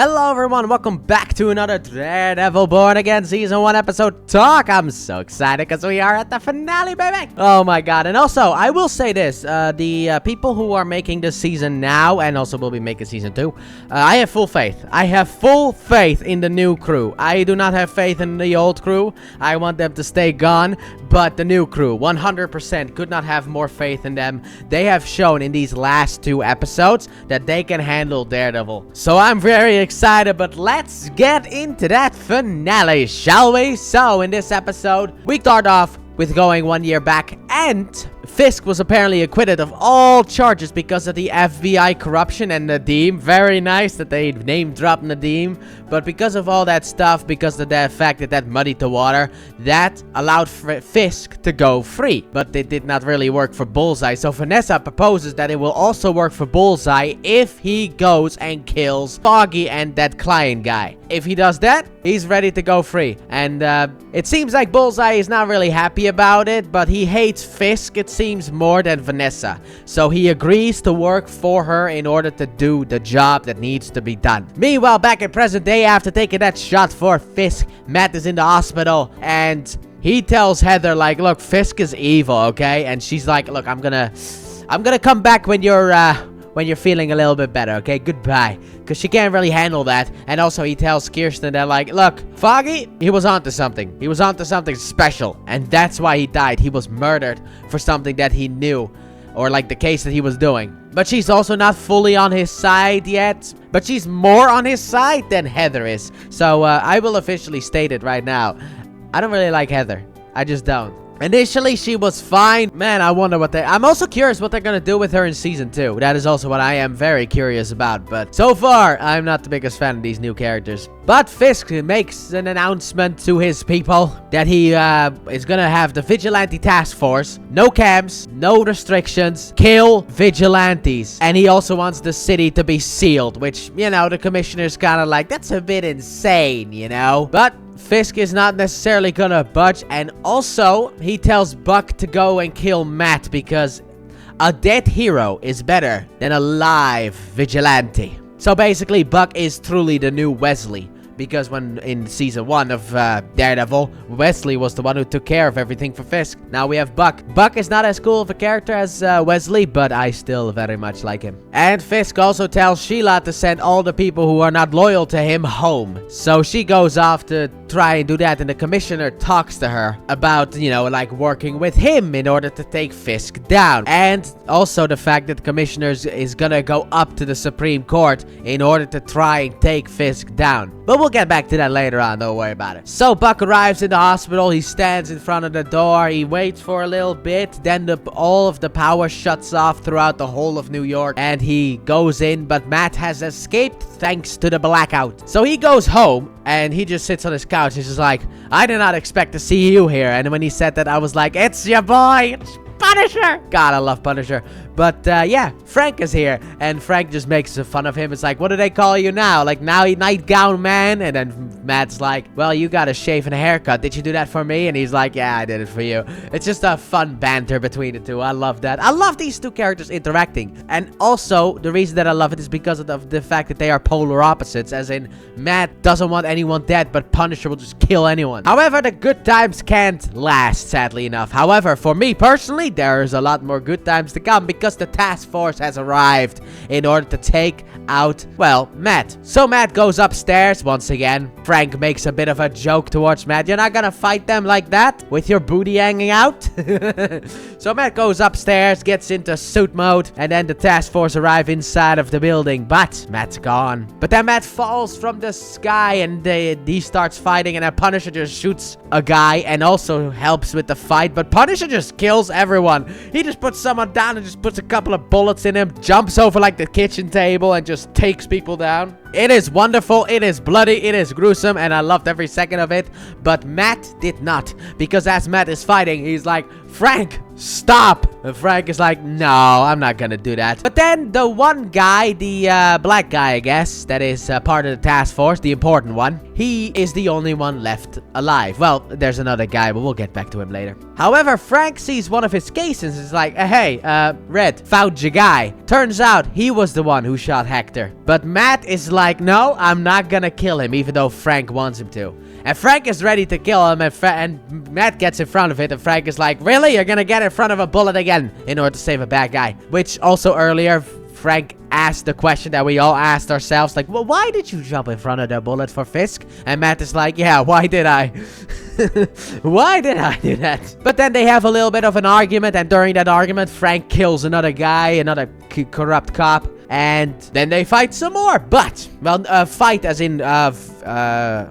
Hello everyone, welcome back to another Daredevil Born Again Season 1 episode talk. I'm so excited because we are at the finale, baby. Oh my god, and also, I will say this, the people who are making this season now, and also will be making Season 2, I have full faith. I have full faith in the new crew. I do not have faith in the old crew. I want them to stay gone, but the new crew, 100%, could not have more faith in them. They have shown in these last 2 episodes that they can handle Daredevil. So I'm very excited, but let's get into that finale, shall we? So in this episode, we start off with going 1 year back, and Fisk was apparently acquitted of all charges because of the FBI corruption and Nadeem. Very nice that they name dropped Nadeem, but because of all that stuff, because of the fact that muddied the water, that allowed Fisk to go free. But it did not really work for Bullseye, so Vanessa proposes that it will also work for Bullseye if he goes and kills Foggy and that client guy. If he does that, he's ready to go free. And it seems like Bullseye is not really happy about it, but he hates Fisk, it seems, more than Vanessa. So he agrees to work for her in order to do the job that needs to be done. Meanwhile, back in present day, after taking that shot for Fisk, Matt is in the hospital, and he tells Heather, like, look, Fisk is evil, okay? And she's like, look, I'm gonna come back when you're feeling a little bit better, okay? Goodbye. Because she can't really handle that. And also, he tells Kirsten that, like, look, Foggy, he was onto something. He was onto something special. And that's why he died. He was murdered for something that he knew. Or, like, the case that he was doing. But she's also not fully on his side yet. But she's more on his side than Heather is. So, I will officially state it right now. I don't really like Heather. I just don't. Initially, she was fine. Man, I wonder what I'm also curious what they're gonna do with her in Season 2. That is also what I am very curious about. But so far, I'm not the biggest fan of these new characters. But Fisk makes an announcement to his people that he is gonna have the Vigilante Task Force. No camps, no restrictions, kill vigilantes. And he also wants the city to be sealed, which, you know, the commissioner's kind of like, that's a bit insane, you know? But Fisk is not necessarily gonna budge, and also, he tells Buck to go and kill Matt because a dead hero is better than a live vigilante. So basically, Buck is truly the new Wesley. Because when in Season 1 of Daredevil, Wesley was the one who took care of everything for Fisk. Now we have Buck. Buck is not as cool of a character as Wesley, but I still very much like him. And Fisk also tells Sheila to send all the people who are not loyal to him home. So she goes off to try and do that, and the commissioner talks to her about, you know, like working with him in order to take Fisk down. And also the fact that the commissioner is gonna go up to the Supreme Court in order to try and take Fisk down. But we'll get back to that later on, don't worry about it. So Buck arrives in the hospital, he stands in front of the door, he waits for a little bit, then all of the power shuts off throughout the whole of New York, and he goes in, but Matt has escaped thanks to the blackout. So he goes home, and he just sits on his couch, he's just like, I did not expect to see you here. And when he said that, I was like, it's your boy, it's Punisher! God, I love Punisher. But, yeah, Frank is here, and Frank just makes fun of him. It's like, what do they call you now? Like, now nightgown man? And then Matt's like, well, you got a shave and a haircut. Did you do that for me? And he's like, yeah, I did it for you. It's just a fun banter between the two. I love that. I love these two characters interacting. And also, the reason that I love it is because of the fact that they are polar opposites, as in, Matt doesn't want anyone dead, but Punisher will just kill anyone. However, the good times can't last, sadly enough. However, for me personally, there's a lot more good times to come because the task force has arrived in order to take out, well, Matt. So Matt goes upstairs once again. Frank makes a bit of a joke towards Matt. You're not gonna fight them like that with your booty hanging out? So Matt goes upstairs, gets into suit mode, and then the task force arrive inside of the building, but Matt's gone. But then Matt falls from the sky, and he starts fighting, and then Punisher just shoots a guy and also helps with the fight, but Punisher just kills everyone. He just puts someone down and just puts a couple of bullets in him, jumps over like the kitchen table and just takes people down. It is wonderful, it is bloody, it is gruesome, and I loved every second of it. But Matt did not, because as Matt is fighting, he's like, Frank, stop! And Frank is like, no, I'm not gonna do that. But then the one guy, the black guy, I guess, that is part of the task force, the important one, he is the only one left alive. Well, there's another guy, but we'll get back to him later. However, Frank sees one of his cases and is like, hey, Red, found your guy. Turns out he was the one who shot Hector. But Matt is like, no, I'm not gonna kill him, even though Frank wants him to. And Frank is ready to kill him, and Matt gets in front of it, and Frank is like, really? You're gonna get in front of a bullet again in order to save a bad guy? Which also earlier, Frank asked the question that we all asked ourselves, like, well, why did you jump in front of the bullet for Fisk? And Matt is like, yeah, why did I? Why did I do that? But then they have a little bit of an argument, and during that argument, Frank kills another guy, another corrupt cop. And then they fight some more. But, well, fight as in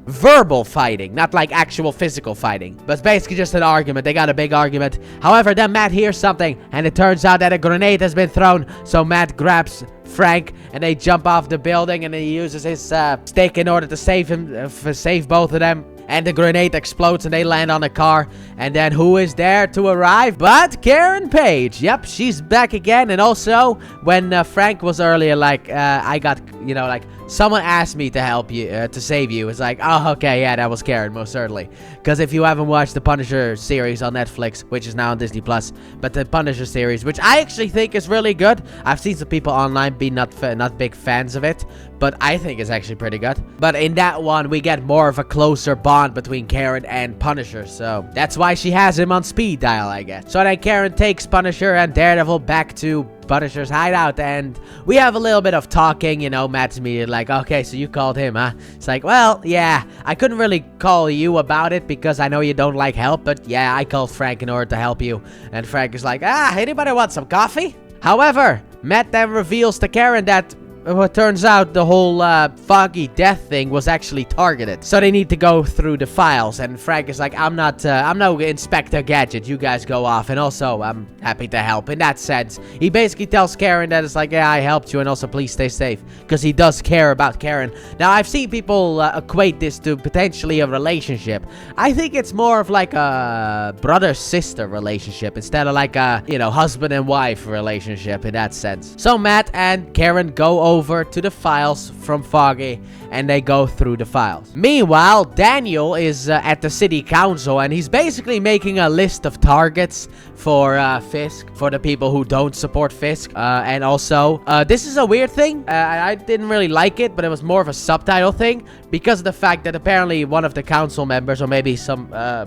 verbal fighting. Not like actual physical fighting. But basically just an argument. They got a big argument. However, then Matt hears something. And it turns out that a grenade has been thrown. So Matt grabs Frank. And they jump off the building. And he uses his stick in order to save him. Save both of them. And the grenade explodes and they land on a car. And then who is there to arrive but Karen Page? Yep, she's back again. And also, when Frank was earlier like, I got, you know, like, someone asked me to help you, to save you. It's like, oh, okay, yeah, that was Karen, most certainly. Because if you haven't watched the Punisher series on Netflix, which is now on Disney+, but the Punisher series, which I actually think is really good. I've seen some people online be not big fans of it, but I think it's actually pretty good. But in that one, we get more of a closer bond between Karen and Punisher, so that's why she has him on speed dial, I guess. So then Karen takes Punisher and Daredevil back to Punisher's hideout, and we have a little bit of talking, you know. Matt's immediately like, okay, so you called him, huh? It's like, well, yeah, I couldn't really call you about it because I know you don't like help, but yeah, I called Frank in order to help you. And Frank is like, anybody want some coffee? However, Matt then reveals to Karen that it turns out the whole Foggy death thing was actually targeted. So they need to go through the files. And Frank is like, I'm no Inspector Gadget. You guys go off. And also, I'm happy to help. In that sense, he basically tells Karen that it's like, yeah, I helped you. And also, please stay safe. Because he does care about Karen. Now, I've seen people equate this to potentially a relationship. I think it's more of like a brother-sister relationship. Instead of like a, you know, husband and wife relationship in that sense. So Matt and Karen go over to the files from Foggy, and they go through the files. Meanwhile, Daniel is at the city council, and he's basically making a list of targets for Fisk, for the people who don't support Fisk. And also, this is a weird thing. I didn't really like it, but it was more of a subtitle thing because of the fact that apparently one of the council members, or maybe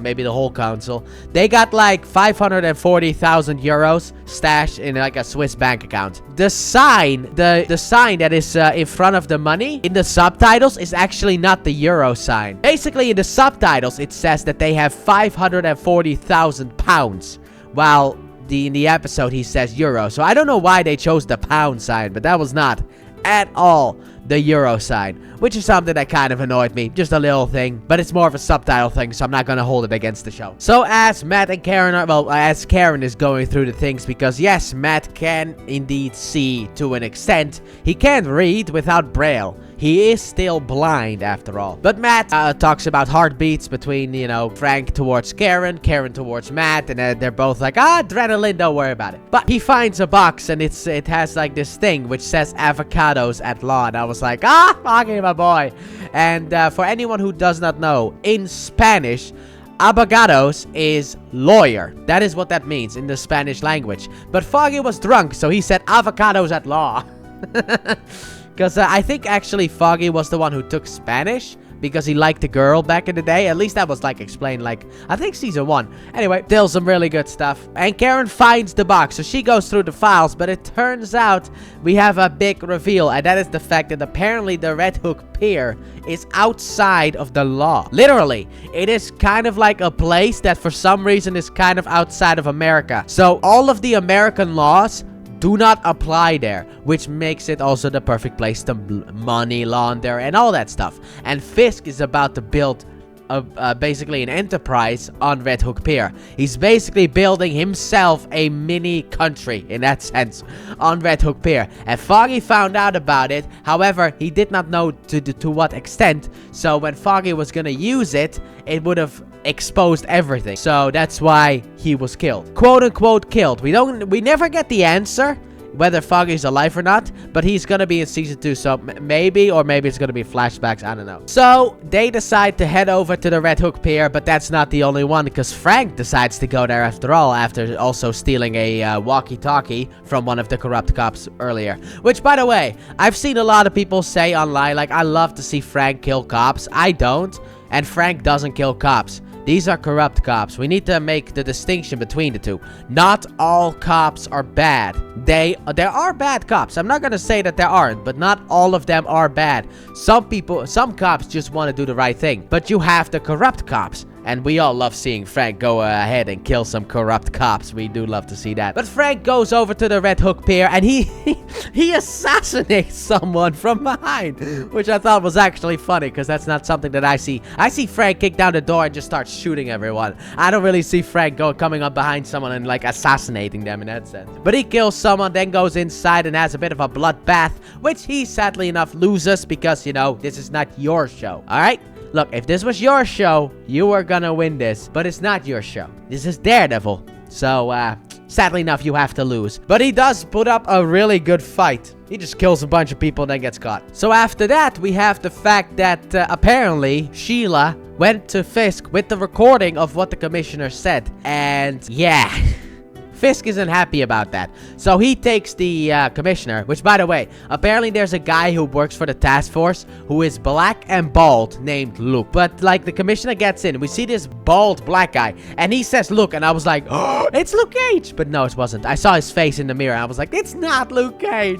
maybe the whole council, they got like 540,000 euros stashed in like a Swiss bank account. The sign, the sign that is in front of the money in the subtitles is actually not the euro sign. Basically, in the subtitles, it says that they have 540,000 pounds, while in the episode he says euro. So I don't know why they chose the pound sign, but that was not at all the euro sign, which is something that kind of annoyed me. Just a little thing, but it's more of a subtitle thing, so I'm not gonna hold it against the show. So as Matt and Karen are, well, as Karen is going through the things, because yes, Matt can indeed see to an extent. He can't read without Braille. He is still blind after all. But Matt talks about heartbeats between, you know, Frank towards Karen, Karen towards Matt, and they're both like, adrenaline, don't worry about it. But he finds a box, and it has like this thing which says avocados at law, and I was like, Foggy, my boy. And for anyone who does not know, in Spanish, abogados is lawyer. That is what that means in the Spanish language. But Foggy was drunk, so he said avocados at law. Because I think actually Foggy was the one who took Spanish because he liked the girl back in the day. At least that was like explained, like, I think season 1. Anyway, still some really good stuff. And Karen finds the box, so she goes through the files, but it turns out we have a big reveal, and that is the fact that apparently the Red Hook Pier is outside of the law. Literally, it is kind of like a place that for some reason is kind of outside of America. So all of the American laws do not apply there, which makes it also the perfect place to money launder and all that stuff. And Fisk is about to build basically an enterprise on Red Hook Pier. He's basically building himself a mini country in that sense on Red Hook Pier. And Foggy found out about it. However, he did not know to what extent. So when Foggy was gonna use it, it would have exposed everything. So that's why he was killed. Quote unquote killed. We never get the answer. whether Foggy's alive or not, but he's gonna be in season 2, so maybe it's gonna be flashbacks, I don't know. So they decide to head over to the Red Hook Pier, but that's not the only one, because Frank decides to go there after all, after also stealing a walkie-talkie from one of the corrupt cops earlier. Which, by the way, I've seen a lot of people say online, like, I love to see Frank kill cops. I don't, and Frank doesn't kill cops. These are corrupt cops. We need to make the distinction between the two. Not all cops are bad. There are bad cops. I'm not gonna say that there aren't, but not all of them are bad. Some cops just want to do the right thing. But you have the corrupt cops. And we all love seeing Frank go ahead and kill some corrupt cops. We do love to see that. But Frank goes over to the Red Hook Pier and he assassinates someone from behind. Which I thought was actually funny, because that's not something that I see. I see Frank kick down the door and just start shooting everyone. I don't really see Frank coming up behind someone and like assassinating them in that sense. But he kills someone, then goes inside and has a bit of a bloodbath, which he sadly enough loses because, you know, this is not your show. Alright? Look, if this was your show, you were gonna win this. But it's not your show. This is Daredevil. So, sadly enough, you have to lose. But he does put up a really good fight. He just kills a bunch of people and then gets caught. So after that, we have the fact that apparently Sheila went to Fisk with the recording of what the commissioner said. And yeah... Fisk isn't happy about that. So he takes the commissioner, which, by the way, apparently there's a guy who works for the task force who is black and bald named Luke. But, like, the commissioner gets in. We see this bald black guy, and he says, Luke, and I was like, oh, it's Luke Cage. But no, it wasn't. I saw his face in the mirror. I was like, it's not Luke Cage.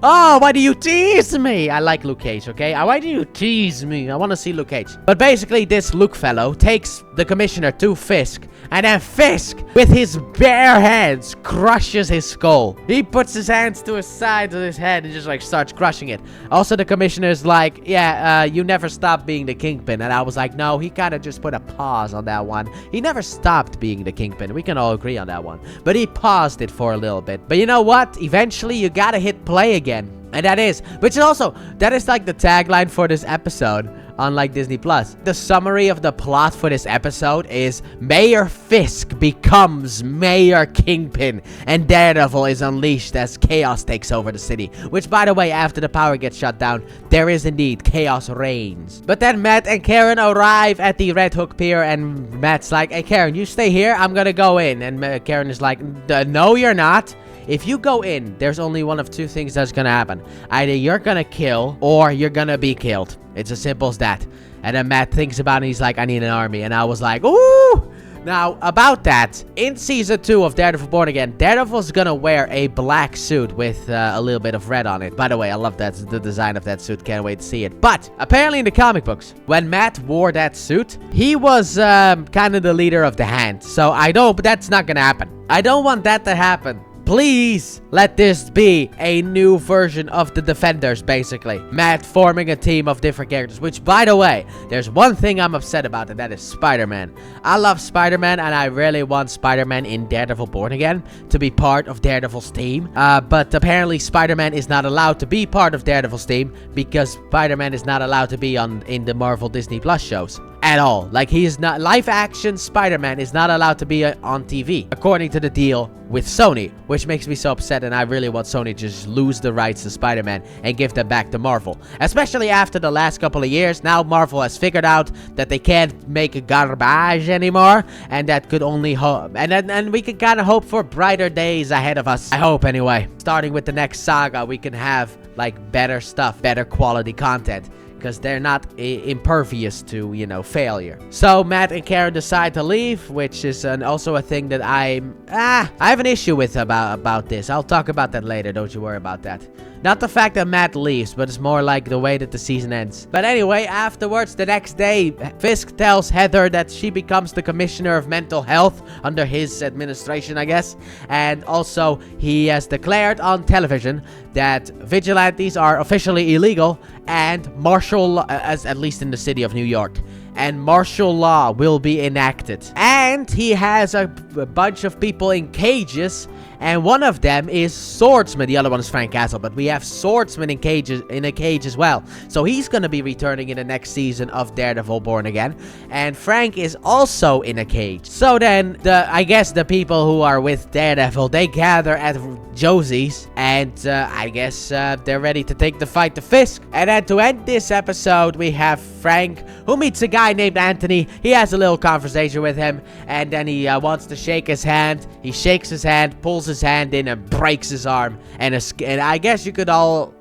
Oh, why do you tease me? I like Luke Cage, okay? Why do you tease me? I want to see Luke Cage. But basically, this Luke fellow takes the commissioner to Fisk, and then Fisk, with his bare hands, crushes his skull. He puts his hands to his sides of his head and just like starts crushing it. Also, the commissioner's like, yeah, you never stopped being the Kingpin. And I was like, no, he kind of just put a pause on that one. He never stopped being the Kingpin. We can all agree on that one. But he paused it for a little bit. But you know what? Eventually, you gotta hit play again. And that is like the tagline for this episode on like Disney Plus. The summary of the plot for this episode is Mayor Fisk becomes Mayor Kingpin and Daredevil is unleashed as chaos takes over the city. Which, by the way, after the power gets shut down, there is indeed chaos reigns. But then Matt and Karen arrive at the Red Hook Pier and Matt's like, hey Karen, you stay here, I'm gonna go in. And Karen is like, no you're not. If you go in, there's only one of two things that's gonna happen. Either you're gonna kill, or you're gonna be killed. It's as simple as that. And then Matt thinks about it and he's like, I need an army. And I was like, ooh! Now, about that, in Season 2 of Daredevil Born Again, Daredevil's gonna wear a black suit with a little bit of red on it. By the way, I love that, the design of that suit. Can't wait to see it. But, apparently in the comic books, when Matt wore that suit, he was kind of the leader of the Hand. So, but that's not gonna happen. I don't want that to happen. Please let this be a new version of the Defenders, basically. Matt forming a team of different characters, which, by the way, there's one thing I'm upset about, and that is Spider-Man. I love Spider-Man, and I really want Spider-Man in Daredevil Born Again to be part of Daredevil's team. But apparently Spider-Man is not allowed to be part of Daredevil's team because Spider-Man is not allowed to be in the Marvel Disney Plus shows. At all. Like, he is not... Live action Spider-Man is not allowed to be on TV, according to the deal with Sony, which makes me so upset, and I really want Sony to just lose the rights to Spider-Man and give them back to Marvel. Especially after the last couple of years, now Marvel has figured out that they can't make garbage anymore, and that could only hope... And we can kind of hope for brighter days ahead of us. I hope, anyway. Starting with the next saga, we can have, like, better stuff, better quality content. Because they're not impervious to, you know, failure. So Matt and Karen decide to leave, which is also a thing that I have an issue with about this. I'll talk about that later. Don't you worry about that. Not the fact that Matt leaves, but it's more like the way that the season ends. But anyway, afterwards, the next day, Fisk tells Heather that she becomes the Commissioner of Mental Health under his administration, I guess. And also, he has declared on television that vigilantes are officially illegal and martial law, at least in the city of New York. And martial law will be enacted. And he has a bunch of people in cages and one of them is Swordsman. The other one is Frank Castle, but we have Swordsman in a cage as well. So he's gonna be returning in the next season of Daredevil Born Again, and Frank is also in a cage. So then, I guess the people who are with Daredevil, they gather at Josie's, and I guess they're ready to take the fight to Fisk. And then to end this episode, we have Frank, who meets a guy named Anthony. He has a little conversation with him, and then he wants to shake his hand. He shakes his hand, pulls his hand in, and breaks his arm. And I guess we could all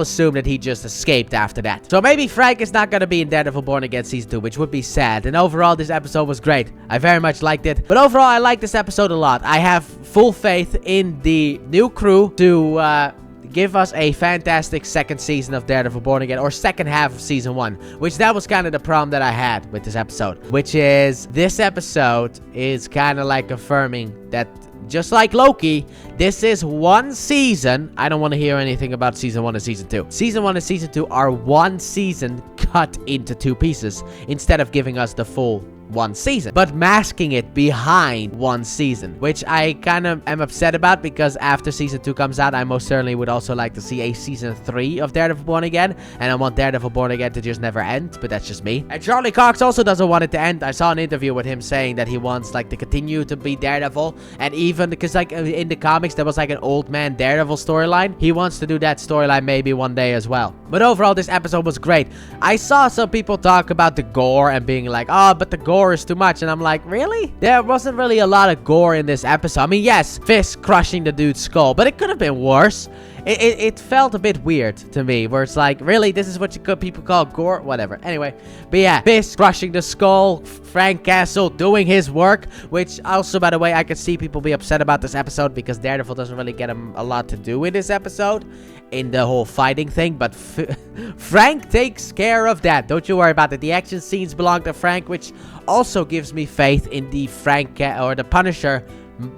assume that he just escaped after that. So maybe Frank is not going to be in Daredevil Born Again Season 2, which would be sad. And overall, this episode was great. I very much liked it. But overall, I like this episode a lot. I have full faith in the new crew to give us a fantastic second season of Daredevil Born Again, or second half of Season 1, which that was kind of the problem that I had with this episode, which is this episode is kind of like affirming that just like Loki, this is one season. I don't want to hear anything about Season 1 and Season 2. Season 1 and Season 2 are one season cut into two pieces instead of giving us the full one season, but masking it behind one season, which I kind of am upset about, because after Season 2 comes out, I most certainly would also like to see a Season 3 of Daredevil Born Again, and I want Daredevil Born Again to just never end, but that's just me. And Charlie Cox also doesn't want it to end. I saw an interview with him saying that he wants like to continue to be Daredevil, and even because like in the comics there was like an old man Daredevil storyline. He wants to do that storyline maybe one day as well. But overall, this episode was great. I saw some people talk about the gore and being like, oh, but the gore is too much, and I'm like, really? There wasn't really a lot of gore in this episode. I mean, yes, Fisk crushing the dude's skull, but it could have been worse. It felt a bit weird to me, where it's like, really, this is what people call gore? Whatever. Anyway, but yeah, Fisk crushing the skull, Frank Castle doing his work, which also, by the way, I could see people be upset about this episode because Daredevil doesn't really get him a lot to do in this episode, in the whole fighting thing, but Frank takes care of that. Don't you worry about it. The action scenes belong to Frank, which also gives me faith in the or the Punisher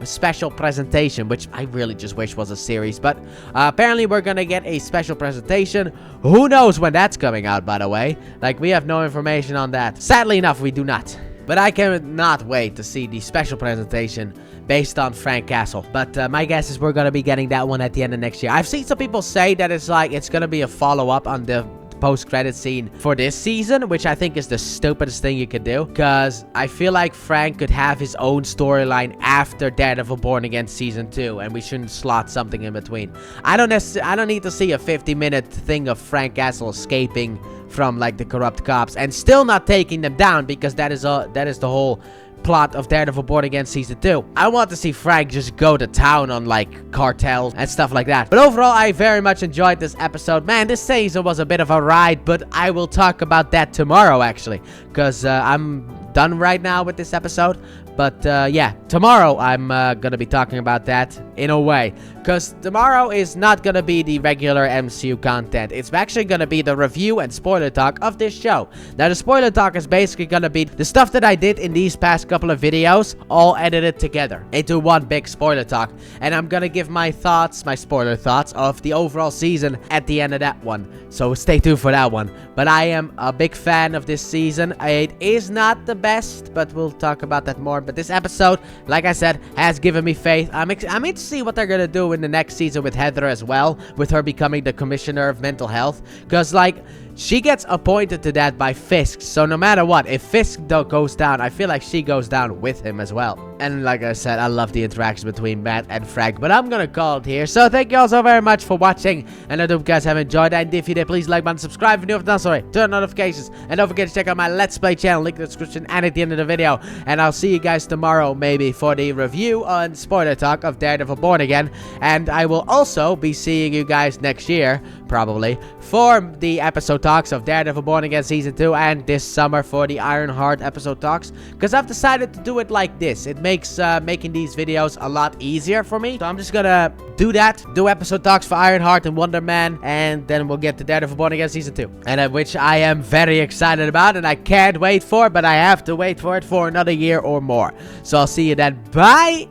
special presentation, which I really just wish was a series, but apparently we're gonna get a special presentation. Who knows when that's coming out, by the way? Like, we have no information on that. Sadly enough, we do not. But I cannot wait to see the special presentation based on Frank Castle. But my guess is we're gonna be getting that one at the end of next year. I've seen some people say that it's like it's gonna be a follow-up on the post-credit scene for this season, which I think is the stupidest thing you could do, because I feel like Frank could have his own storyline after Daredevil Born Again Season 2, and we shouldn't slot something in between. I don't need to see a 50-minute thing of Frank Castle escaping from like the corrupt cops and still not taking them down, because that is the whole plot of Daredevil Born Again Season 2. I want to see Frank just go to town on like cartels and stuff like that. But overall, I very much enjoyed this episode. Man, this season was a bit of a ride, but I will talk about that tomorrow actually, because I'm done right now with this episode. But yeah, tomorrow I'm gonna be talking about that in a way, because tomorrow is not gonna be the regular MCU content. It's actually gonna be the review and spoiler talk of this show. Now, the spoiler talk is basically gonna be the stuff that I did in these past couple of videos, all edited together into one big spoiler talk, and I'm gonna give my thoughts, my spoiler thoughts of the overall season at the end of that one. So stay tuned for that one. But I am a big fan of this season. It is not the best, but we'll talk about that more. But this episode, like I said, has given me faith. I'm in to see what they're gonna do in the next season with Heather as well, with her becoming the commissioner of mental health, because like she gets appointed to that by Fisk. So no matter what, if Fisk goes down, I feel like she goes down with him as well. And like I said, I love the interaction between Matt and Frank. But I'm gonna call it here. So thank you all so very much for watching, and I hope you guys have enjoyed that. And if you did, please like button, subscribe if you're not sorry, turn on notifications, and don't forget to check out my Let's Play channel, link in the description and at the end of the video. And I'll see you guys tomorrow, maybe for the review and spoiler talk of Daredevil Born Again. And I will also be seeing you guys next year, probably, for the episode talks of Daredevil Born Again Season 2, and this summer for the Ironheart episode talks, because I've decided to do it like this. It makes making these videos a lot easier for me. So I'm just gonna do that, do episode talks for Ironheart and Wonder Man, and then we'll get to Daredevil Born Again Season 2. And which I am very excited about, and I can't wait for, but I have to wait for it for another year or more. So I'll see you then. Bye!